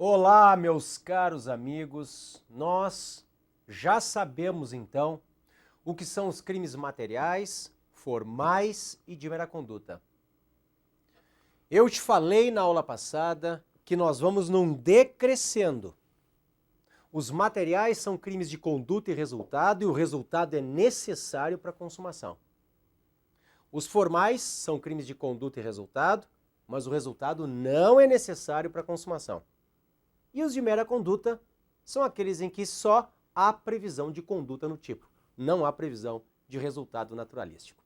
Olá, meus caros amigos. Nós já sabemos então o que são os crimes materiais, formais e de mera conduta. Eu te falei na aula passada que nós vamos num decrescendo. Os materiais são crimes de conduta e o resultado é necessário para a consumação. Os formais são crimes de conduta e resultado, mas o resultado não é necessário para a consumação. E os de mera conduta são aqueles em que só há previsão de conduta no tipo, não há previsão de resultado naturalístico.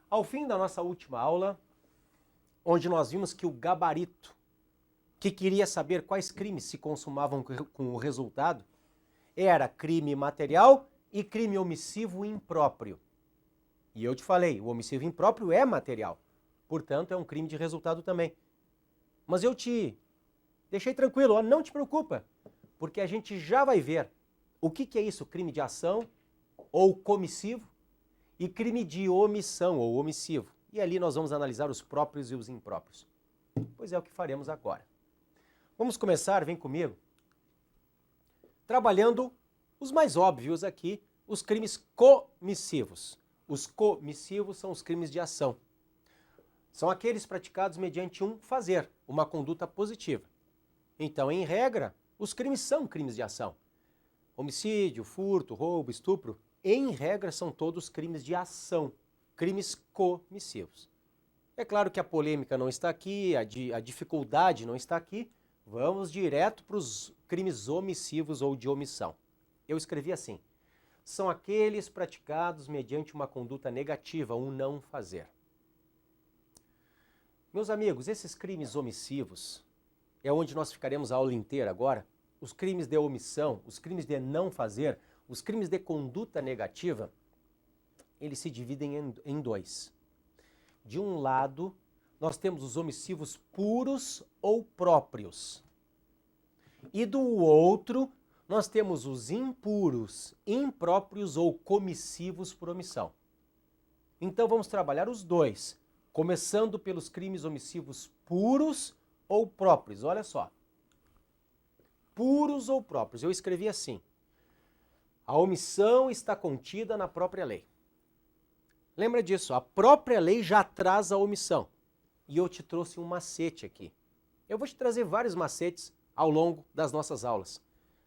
Ao fim da nossa última aula, onde nós vimos que o gabarito, que queria saber quais crimes se consumavam com o resultado, era crime material e crime omissivo impróprio. E eu te falei, o omissivo impróprio é material, portanto é um crime de resultado também. Mas eu te deixei tranquilo, não te preocupa, porque a gente já vai ver o que é isso, crime de ação ou comissivo e crime de omissão ou omissivo. E ali nós vamos analisar os próprios e os impróprios. Pois é o que faremos agora. Vamos começar, vem comigo, trabalhando os mais óbvios aqui, os crimes comissivos. Os comissivos são os crimes de ação. São aqueles praticados mediante um fazer, uma conduta positiva. Então, em regra, os crimes são crimes de ação. Homicídio, furto, roubo, estupro, em regra, são todos crimes de ação, crimes comissivos. É claro que a polêmica não está aqui, a dificuldade não está aqui. Vamos direto para os crimes omissivos ou de omissão. Eu escrevi assim: são aqueles praticados mediante uma conduta negativa, um não fazer. Meus amigos, esses crimes omissivos é onde nós ficaremos a aula inteira agora. Os crimes de omissão, os crimes de não fazer, os crimes de conduta negativa, eles se dividem em dois. De um lado, nós temos os omissivos puros ou próprios. E do outro, nós temos os impuros, impróprios ou comissivos por omissão. Então vamos trabalhar os dois, começando pelos crimes omissivos puros ou próprios. Olha só. Puros ou próprios. Eu escrevi assim: a omissão está contida na própria lei. Lembra disso, a própria lei já traz a omissão. E eu te trouxe um macete aqui. Eu vou te trazer vários macetes ao longo das nossas aulas.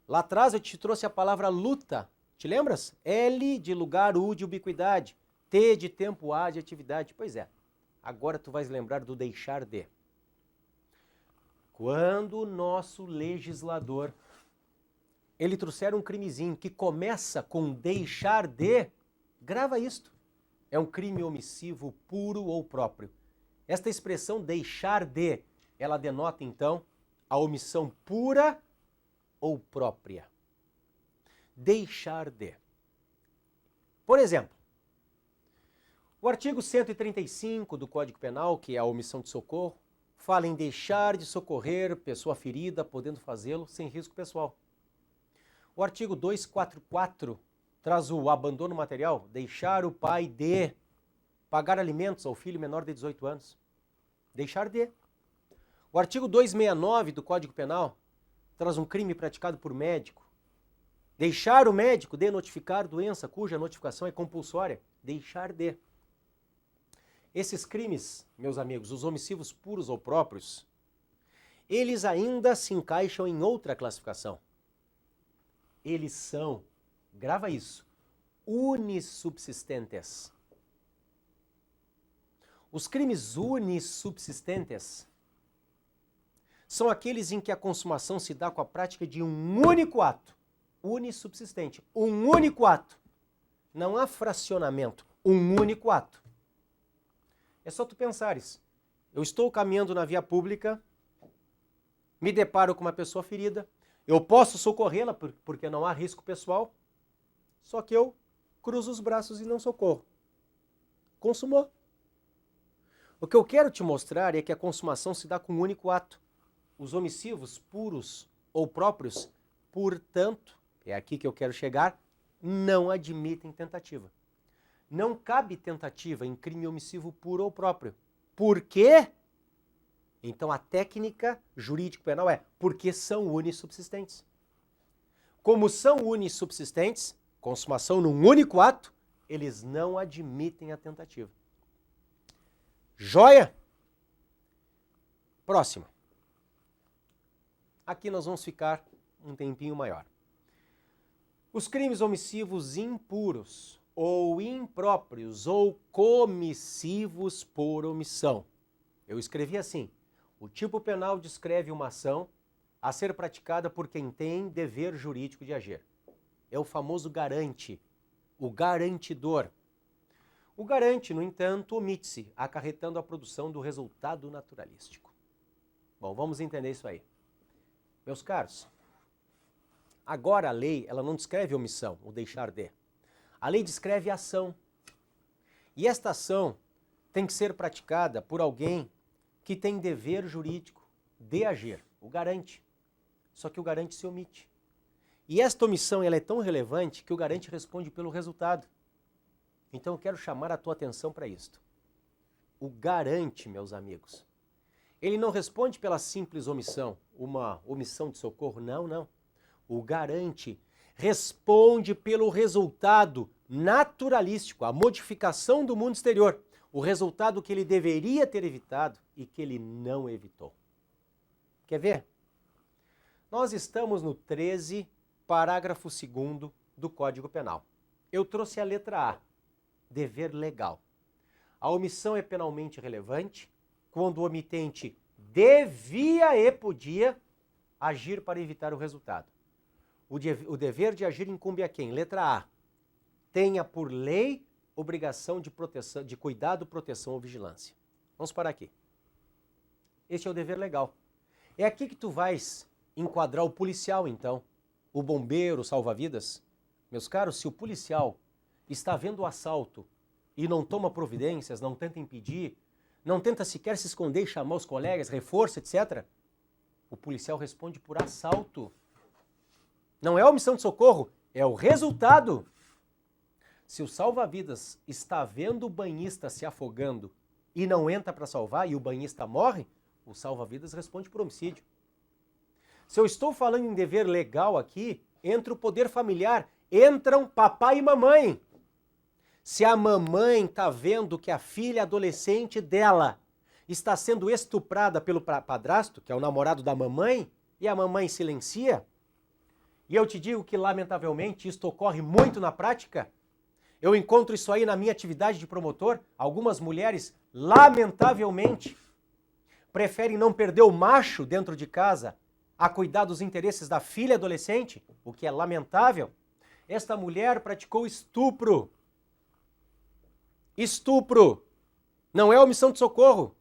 Lá atrás eu te trouxe a palavra luta. Te lembras? L de lugar, U de ubiquidade, T de tempo, A de atividade. Pois é, agora tu vais lembrar do deixar de. Quando o nosso legislador, ele trouxer um crimezinho que começa com deixar de, grava isto. É um crime omissivo puro ou próprio. Esta expressão deixar de, ela denota então a omissão pura ou própria. Deixar de. Por exemplo, o artigo 135 do Código Penal, que é a omissão de socorro, fala em deixar de socorrer pessoa ferida, podendo fazê-lo sem risco pessoal. O artigo 244 traz o abandono material, deixar o pai de pagar alimentos ao filho menor de 18 anos. Deixar de. O artigo 269 do Código Penal traz um crime praticado por médico. Deixar o médico de notificar doença cuja notificação é compulsória. Deixar de. Esses crimes, meus amigos, os omissivos puros ou próprios, eles ainda se encaixam em outra classificação. Eles são, grava isso, unissubsistentes. Os crimes unissubsistentes são aqueles em que a consumação se dá com a prática de um único ato. Unissubsistente, um único ato. Não há fracionamento, um único ato. É só tu pensares, eu estou caminhando na via pública, me deparo com uma pessoa ferida, eu posso socorrê-la porque não há risco pessoal, só que eu cruzo os braços e não socorro. Consumou. O que eu quero te mostrar é que a consumação se dá com um único ato. Os omissivos puros ou próprios, portanto, é aqui que eu quero chegar, não admitem tentativa. Não cabe tentativa em crime omissivo puro ou próprio. Por quê? Então a técnica jurídico-penal é porque são unissubsistentes. Como são unissubsistentes, consumação num único ato, eles não admitem a tentativa. Joia? Próximo. Aqui nós vamos ficar um tempinho maior. Os crimes omissivos impuros, ou impróprios, ou comissivos por omissão. Eu escrevi assim: o tipo penal descreve uma ação a ser praticada por quem tem dever jurídico de agir. É o famoso garante, o garantidor. O garante, no entanto, omite-se, acarretando a produção do resultado naturalístico. Bom, vamos entender isso aí. Meus caros, agora a lei, ela não descreve omissão, o deixar de. A lei descreve ação. E esta ação tem que ser praticada por alguém que tem dever jurídico de agir, o garante. Só que o garante se omite. E esta omissão ela é tão relevante que o garante responde pelo resultado. Então eu quero chamar a tua atenção para isto. O garante, meus amigos, ele não responde pela simples omissão, uma omissão de socorro, não. O garante responde pelo resultado naturalístico, a modificação do mundo exterior, o resultado que ele deveria ter evitado e que ele não evitou. Quer ver? Nós estamos no 13, parágrafo 2º do Código Penal. Eu trouxe a letra A, dever legal. A omissão é penalmente relevante quando o omitente devia e podia agir para evitar o resultado. O dever de agir incumbe a quem? Letra A. Tenha por lei obrigação de proteção, de cuidado, proteção ou vigilância. Vamos parar aqui. Este é o dever legal. É aqui que tu vais enquadrar o policial, então. O bombeiro, o salva-vidas. Meus caros, se o policial está vendo o assalto e não toma providências, não tenta impedir, não tenta sequer se esconder e chamar os colegas, reforço, etc., o policial responde por assalto. Não é a omissão de socorro, é o resultado. Se o salva-vidas está vendo o banhista se afogando e não entra para salvar e o banhista morre, o salva-vidas responde por homicídio. Se eu estou falando em dever legal aqui, entra o poder familiar, entram papai e mamãe. Se a mamãe está vendo que a filha adolescente dela está sendo estuprada pelo padrasto, que é o namorado da mamãe, e a mamãe silencia, e eu te digo que, lamentavelmente, isto ocorre muito na prática, eu encontro isso aí na minha atividade de promotor, algumas mulheres, lamentavelmente, preferem não perder o macho dentro de casa a cuidar dos interesses da filha adolescente, o que é lamentável. Esta mulher praticou estupro. Estupro. Não é omissão de socorro.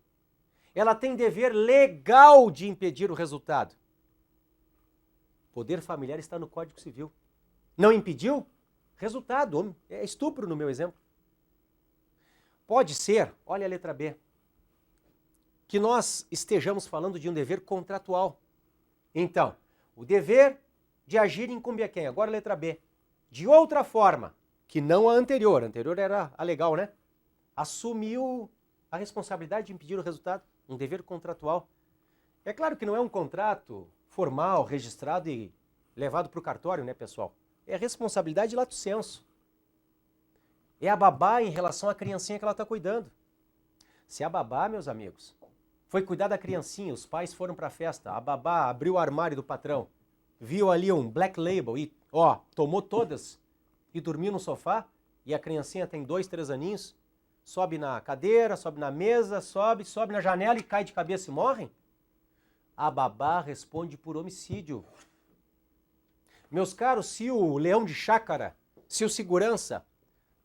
Ela tem dever legal de impedir o resultado. O poder familiar está no Código Civil. Não impediu? Resultado. É estupro no meu exemplo. Pode ser, olha a letra B, que nós estejamos falando de um dever contratual. Então, o dever de agir incumbe a quem? Agora a letra B. De outra forma, que não a anterior. A anterior era a legal, né? Assumiu a responsabilidade de impedir o resultado. Um dever contratual. É claro que não é um contrato formal, registrado e levado para o cartório, né, pessoal? É responsabilidade lato sensu. É a babá em relação à criancinha que ela está cuidando. Se a babá, meus amigos, foi cuidar da criancinha, os pais foram para a festa, a babá abriu o armário do patrão, viu ali um Black Label e, tomou todas e dormiu no sofá, e a criancinha tem 2, 3 aninhos, sobe na cadeira, sobe na mesa, sobe na janela e cai de cabeça e morre, a babá responde por homicídio. Meus caros, se o leão de chácara, se o segurança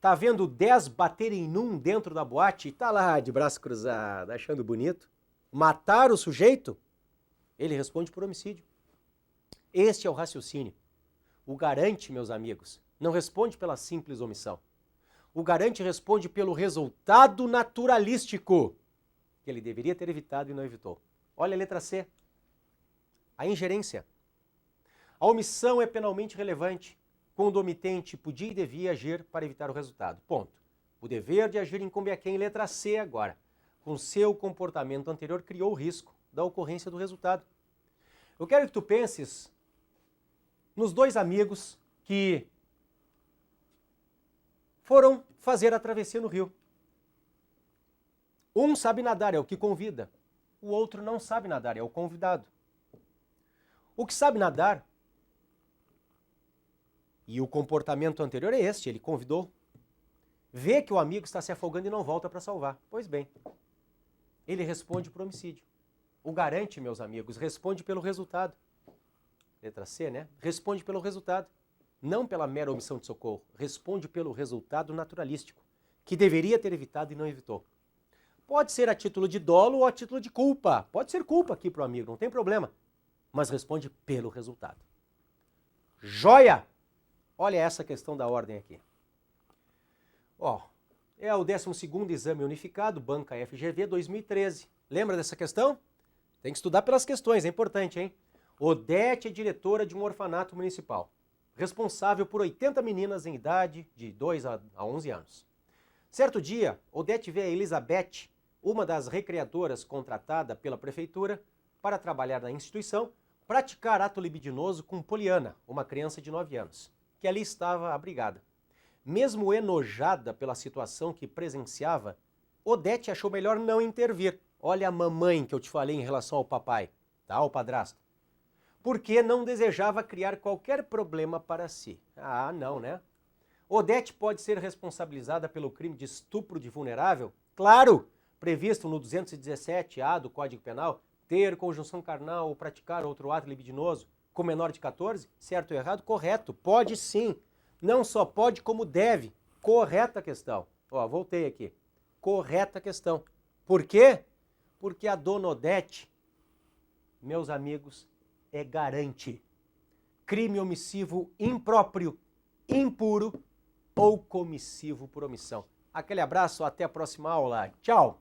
tá vendo 10 baterem num dentro da boate e tá lá de braço cruzado, achando bonito, matar o sujeito, ele responde por homicídio. Este é o raciocínio. O garante, meus amigos, não responde pela simples omissão. O garante responde pelo resultado naturalístico que ele deveria ter evitado e não evitou. Olha a letra C. A ingerência. A omissão é penalmente relevante quando o omitente podia e devia agir para evitar o resultado. Ponto. O dever de agir incumbe a quem? Letra C agora. Com seu comportamento anterior criou o risco da ocorrência do resultado. Eu quero que tu penses nos dois amigos que foram fazer a travessia no rio. Um sabe nadar, é o que convida. O outro não sabe nadar, é o convidado. O que sabe nadar, e o comportamento anterior é este, ele convidou, vê que o amigo está se afogando e não volta para salvar. Pois bem, ele responde por homicídio. O garante, meus amigos, responde pelo resultado. Letra C, né? Responde pelo resultado. Não pela mera omissão de socorro. Responde pelo resultado naturalístico, que deveria ter evitado e não evitou. Pode ser a título de dolo ou a título de culpa. Pode ser culpa aqui para o amigo, não tem problema. Mas responde pelo resultado. Joia! Olha essa questão da ordem aqui. Ó, é o 12º Exame Unificado, Banca FGV 2013. Lembra dessa questão? Tem que estudar pelas questões, é importante, hein? Odete é diretora de um orfanato municipal, responsável por 80 meninas em idade de 2 a 11 anos. Certo dia, Odete vê a Elizabeth, uma das recreadoras contratada pela prefeitura para trabalhar na instituição, praticar ato libidinoso com Poliana, uma criança de 9 anos, que ali estava abrigada. Mesmo enojada pela situação que presenciava, Odete achou melhor não intervir. Olha a mamãe que eu te falei em relação ao papai, tá? Ao padrasto. Porque não desejava criar qualquer problema para si. Ah, não, né? Odete pode ser responsabilizada pelo crime de estupro de vulnerável? Claro! Previsto no 217-A do Código Penal, ter conjunção carnal ou praticar outro ato libidinoso com menor de 14? Certo ou errado? Correto. Pode sim. Não só pode, como deve. Correta a questão. Ó, voltei aqui. Correta a questão. Por quê? Porque a dona Odete, meus amigos, é garante. Crime omissivo impróprio, impuro ou comissivo por omissão. Aquele abraço, até a próxima aula. Tchau!